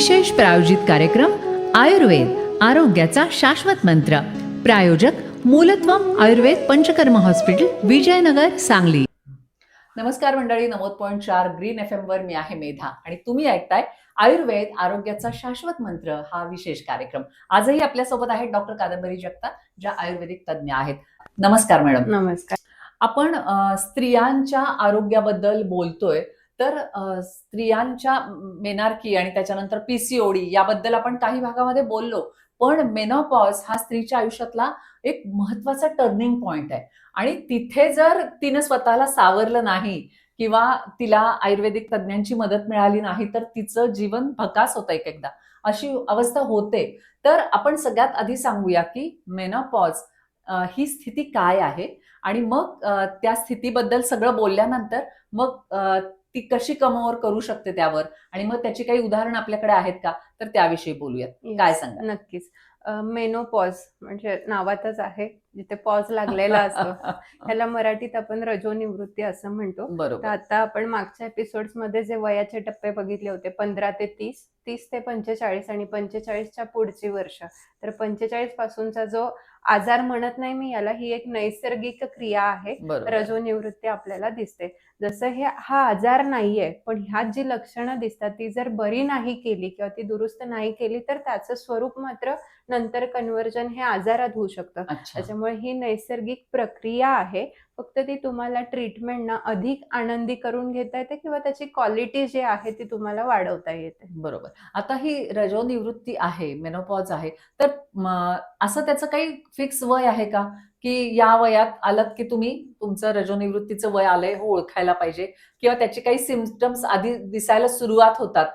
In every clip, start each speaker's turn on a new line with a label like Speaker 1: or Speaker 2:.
Speaker 1: विशेष प्रायोजित कार्यक्रम आयुर्वेद आरोग्याचा शाश्वत मंत्र. प्रायोजक मूलत्वम आयुर्वेद पंचकर्म हॉस्पिटल, विजयनगर, सांगली.
Speaker 2: नमस्कार मंडळी, 90.4 ग्रीन FM वर मी आहे मेधा आणि तुम्ही ऐकताय आयुर्वेद आरोग्याचा शाश्वत मंत्र हा विशेष कार्यक्रम. आजही आपल्यासोबत आहेत डॉक्टर कादंबरी जगताप, ज्या आयुर्वेदिक तज्ज्ञ आहेत. नमस्कार मॅडम.
Speaker 3: नमस्कार.
Speaker 2: आपण स्त्रियांच्या आरोग्याबद्दल बोलतोय, तर स्त्रियांच्या मेनार्की आणि त्याच्यानंतर PCOD याबद्दल आपण काही भागामध्ये बोललो, पण मेनोपॉज हा स्त्रीच्या आयुष्यातला एक महत्वाचा टर्निंग पॉइंट आहे आणि तिथे जर तिनं स्वतःला सावरलं नाही किंवा तिला आयुर्वेदिक तज्ज्ञांची मदत मिळाली नाही तर तिचं जीवन भकास होतं एकदा, अशी अवस्था होते. तर आपण सगळ्यात आधी सांगूया की मेनोपॉज ही स्थिती काय आहे आणि मग त्या स्थितीबद्दल सगळं बोलल्यानंतर मग ती कशी कमओव्हर करू शकते त्यावर, आणि मग त्याची काही उदाहरणं आपल्याकडे आहेत का, तर त्याविषयी बोलूयात. काय सांगा?
Speaker 3: नक्कीच. मेनोपॉज म्हणजे नावातच आहे, जिथे पॉज लागलेला असतो. ह्याला मराठीत आपण रजोनिवृत्ती असं म्हणतो. तर
Speaker 2: बरोबर.
Speaker 3: आता आपण मागच्या एपिसोड्स मध्ये जे वयाचे टप्पे बघितले होते, 15 ते 30, 30 ते 45 आणि 45च्या पुढची वर्ष. तर 45 पासूनचा जो आजार म्हणत नाही मी याला, ही एक नैसर्गिक क्रिया आहे.
Speaker 2: बरोबर.
Speaker 3: रजोनिवृत्ती आपल्याला दिसते. जसं हा आजार नाहीये, पण ह्यात जी लक्षणं दिसतात ती जर बरी नाही केली किंवा ती दुरुस्त नाही केली तर त्याचं स्वरूप मात्र नंतर कन्व्हर्जन हे आजारात होऊ शकतं.
Speaker 2: अच्छा.
Speaker 3: त्याच्यामुळे ही नैसर्गिक प्रक्रिया आहे. फक्त ती तुम्हाला ट्रीटमेंटना अधिक आनंदी करून घेता येते किंवा त्याची क्वालिटी जी आहे ती तुम्हाला वाढवता येते.
Speaker 2: बरोबर. आता ही रजोनिवृत्ती आहे, मेनोपॉज आहे, तर असं त्याचं काही फिक्स वय आहे का, की या वयात आलात की तुम्ही तुमचं रजोनिवृत्तीचं वय आलंय हो ओळखायला पाहिजे, किंवा त्याची काही सिम्पटम्स आधी दिसायला सुरुवात होतात,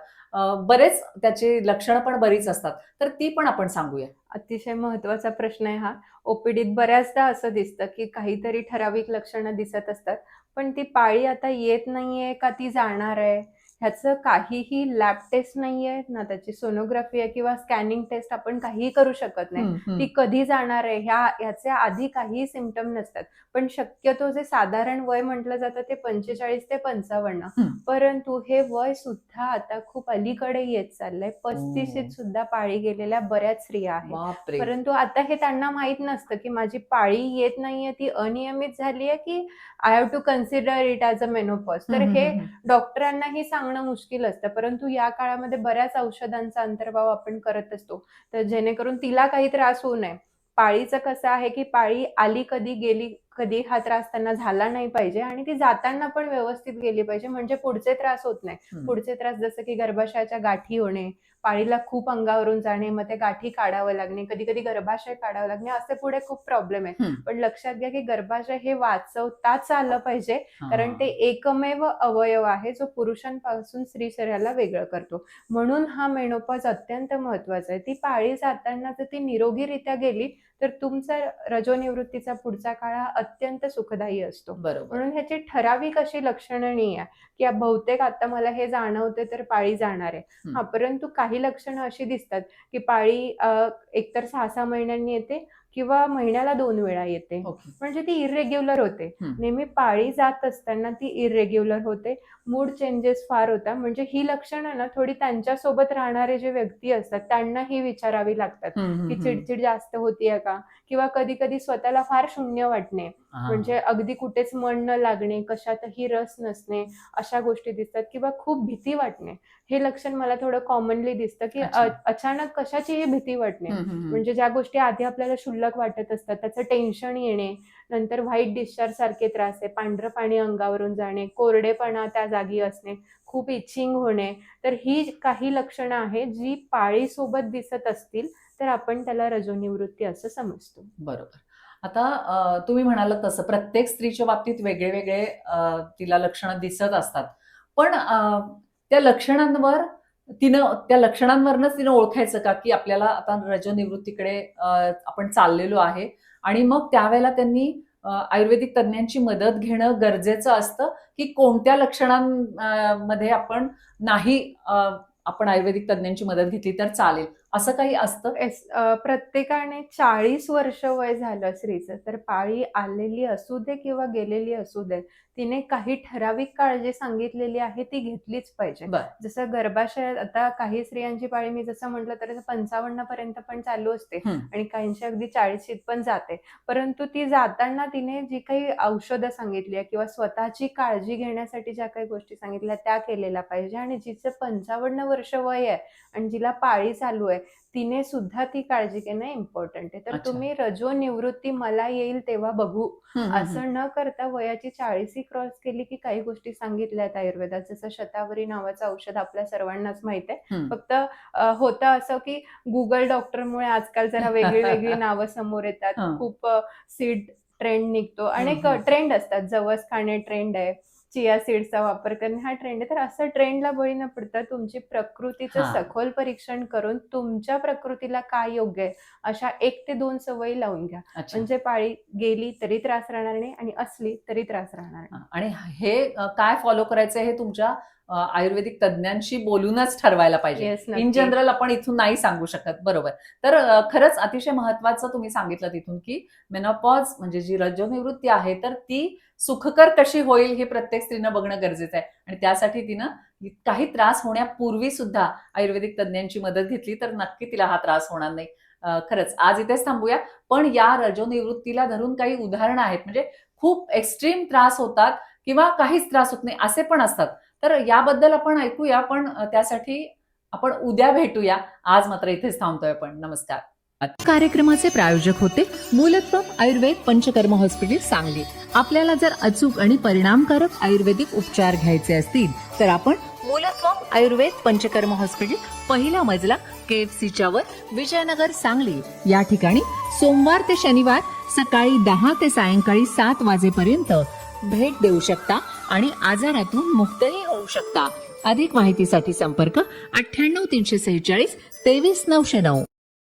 Speaker 2: बरेच त्याची लक्षणं पण बरीच असतात, तर ती पण आपण सांगूया.
Speaker 3: अतिशय महत्वाचा प्रश्न आहे हा. ओपीडीत बऱ्याचदा असं दिसतं की काहीतरी ठराविक लक्षणं दिसत असतात, पण ती पाळी आता येत नाहीये का ती जाणार आहे ह्याचं काहीही लॅब टेस्ट नाहीये ना, त्याची सोनोग्राफी आहे किंवा स्कॅनिंग टेस्ट आपण काहीही करू शकत नाही. ती कधी जाणार आहे ह्याचे आधी काहीही सिम्पटम नसतात. पण शक्यतो जे साधारण वय म्हटलं जातं ते 45 ते 55, परंतु हे वय सुद्धा आता खूप अलीकडे येत चाललंय. 35शीत सुद्धा पाळी गेलेल्या बऱ्याच स्त्रिया आहेत. परंतु आता हे त्यांना माहित नसतं की माझी पाळी येत नाहीये, ती अनियमित झालीये, की I have to consider it as a menopause. तर हे डॉक्टरांनाही सांगणं मुश्किल असतं. परंतु या काळामध्ये बऱ्याच औषधांचा अंतर्भाव आपण करत असतो, तर जेणेकरून तिला काही त्रास होऊ नये. पाळीचं कसं आहे की पाळी आली कधी, गेली कधी, हा त्रास त्यांना झाला नाही पाहिजे आणि ती जाताना पण व्यवस्थित गेली पाहिजे, म्हणजे पुढचे त्रास होत नाही. पुढचे त्रास जसं की गर्भाशयाच्या गाठी होणे, पाळीला खूप अंगावरून जाणे, मग ते गाठी काढावं लागणे, कधी कधी गर्भाशय काढावं लागणे, असे पुढे खूप प्रॉब्लेम आहे. पण लक्षात घ्या की गर्भाशय हे वाचवताच आलं पाहिजे, कारण ते एकमेव अवयव आहे जो पुरुषांपासून स्त्री शरीराला वेगळं करतो. म्हणून हा मेनोपॉज अत्यंत महत्वाचा आहे. ती पाळी जाताना जर ती निरोगीरित्या गेली तर तुमचा रजोनिवृत्तीचा पुढचा काळ हा अत्यंत सुखदायी असतो. म्हणून ह्याची ठराविक अशी लक्षणं नाही आहे की बहुतेक आता मला हे जाणवते तर पाळी जाणार आहे. हा, परंतु काही लक्षणं अशी दिसतात की पाळी एकतर 6-6 महिन्यांनी येते किंवा महिन्याला 2 वेळा येते. म्हणजे ती इरेग्युलर होते. नेहमी पाळी जात असताना ती इरेग्युलर होते. मूड चेंजेस फार होतात. म्हणजे ही लक्षणं ना थोडी त्यांच्यासोबत राहणारे जे व्यक्ती असतात त्यांना ही विचारावी लागतात की चिडचिड जास्त होतीये का, किंवा कधी कधी स्वतःला फार शून्य वाटणे, म्हणजे अगदी कुठेच मन न लागणे, कशातही रस नसणे, अशा गोष्टी दिसतात, किंवा खूप भीती वाटणे. हे लक्षण मला थोडं कॉमनली दिसतं की अचानक कशाचीही भीती वाटणे, म्हणजे ज्या गोष्टी आधी आपल्याला क्षुल्लक वाटत असतात त्याचं टेन्शन येणे, नंतर व्हाईट डिस्चार्ज सारखे त्रास आहे, पांढरं पाणी अंगावरून जाणे, कोरडेपणा त्या जागी असणे, खूप इचिंग होणे. तर ही काही लक्षणं आहेत जी पाळीसोबत दिसत असतील तर आपण त्याला रजोनिवृत्ती असं समजतो.
Speaker 2: बरोबर. आता तुम्ही म्हणालात तसं प्रत्येक स्त्रीच्या बाबतीत वेगळे वेगळे तिला लक्षणं दिसत असतात, पण त्या लक्षणांवर त्या लक्षणांवरनच तिनं ओळखायचं का की आपल्याला आता रजोनिवृत्तीकडे आपण चाललेलो आहे, आणि मग त्यावेळेला त्यांनी आयुर्वेदिक तज्ज्ञांची मदत घेणं गरजेचं असतं, की कोणत्या लक्षणांमध्ये आपण नाही आपण आयुर्वेदिक तज्ज्ञांची मदत घेतली तर चालेल, असं काही असतं?
Speaker 3: प्रत्येकाने 40 वर्ष वय झालं स्त्रीचं, तर पाळी आलेली असू दे किंवा गेलेली असू दे, तिने काही ठराविक काळजी सांगितलेली आहे ती घेतलीच पाहिजे.
Speaker 2: बरं.
Speaker 3: जसं गर्भाशयात आता काही स्त्रियांची पाळी मी जसं म्हटलं तर 55 पर्यंत पण चालू असते
Speaker 2: हं.
Speaker 3: आणि काहींची अगदी 40शीत पण जाते. परंतु ती जाताना तिने जी काही औषधं सांगितली आहे किंवा स्वतःची काळजी घेण्यासाठी ज्या काही गोष्टी सांगितल्या त्या केलेल्या पाहिजे आणि जिचं 55 वर्ष वय आहे आणि जिला पाळी चालू आहे तिने सुद्धा ती काळजी घेणं इम्पॉर्टंट आहे. तर
Speaker 2: अच्छा.
Speaker 3: तुम्ही रजोनिवृत्ती मला येईल तेव्हा बघू
Speaker 2: हं, हं, हं.
Speaker 3: असं न करता वयाची 40 क्रॉस केली की काही गोष्टी सांगितल्या आहेत आयुर्वेदात. जसं शतावरी नावाचं औषध आपल्या सर्वांनाच माहित आहे.
Speaker 2: हं.
Speaker 3: फक्त होतं असं की गुगल डॉक्टरमुळे आजकाल जरा वेगळी वेगळी नावं समोर येतात.
Speaker 2: हं.
Speaker 3: खूप सीड ट्रेंड निघतो. अनेक
Speaker 2: हं.
Speaker 3: ट्रेंड असतात. जवस खाणे ट्रेंड आहे. चिया सीडचा वापर करणे हा ट्रेंड आहे. तर असं ट्रेंडला बळी न पडता तुमची प्रकृतीचं
Speaker 2: हां.
Speaker 3: सखोल परीक्षण करून तुमच्या प्रकृतीला काय योग्य आहे अशा 1 ते 2 सवयी लावून घ्या.
Speaker 2: अच्छा.
Speaker 3: म्हणजे पाळी गेली तरी त्रास राहणार नाही आणि असली तरी त्रास राहणार नाही.
Speaker 2: हां. आणि हे काय फॉलो करायचं हे तुमच्या आयुर्वेदिक तज्ञांशी बोलूनच ठरवायला पाहिजे.
Speaker 3: येस,
Speaker 2: इन
Speaker 3: नक्की.
Speaker 2: जनरल आपण इथून नाही सांगू शकत. बरोबर. तर खरंच अतिशय महत्वाचं तुम्ही सांगितलं तिथून, की मेनोपॉज म्हणजे जी रजोनिवृत्ती आहे, तर ती सुखकर कशी होईल हे प्रत्येक स्त्रीनं बघणं गरजेचं आहे. आणि त्यासाठी तिनं काही त्रास होण्यापूर्वी सुद्धा आयुर्वेदिक तज्ञांची मदत घेतली तर नक्की तिला हा त्रास होणार नाही. खरंच आज इथेच थांबूया. पण या रजोनिवृत्तीला धरून काही उदाहरणं आहेत, म्हणजे खूप एक्स्ट्रीम त्रास होतात किंवा काहीच त्रास होत नाही असे पण असतात. तर याबद्दल आपण ऐकूया, पण त्यासाठी आपण उद्या भेटूया. आज मात्र इथेच थांबतोय आपण. नमस्कार.
Speaker 1: कार्यक्रमाचे प्रायोजक होते मूलत्वम आयुर्वेद पंचकर्म हॉस्पिटल सांगली. आपल्याला जर अचूक आणि परिणामकारक आयुर्वेदिक उपचार घ्यायचे असतील तर आपण मूलत्वम आयुर्वेद पंचकर्म हॉस्पिटल, पहिला मजला, KFCच्या वर, विजयनगर, सांगली या ठिकाणी सोमवार ते शनिवार सकाळी 10 ते सायंकाळी 7 वाजेपर्यंत भेट देऊ शकता आणि आजारातून मुक्तही होऊ शकता. अधिक माहितीसाठी संपर्क 98 346 23 909.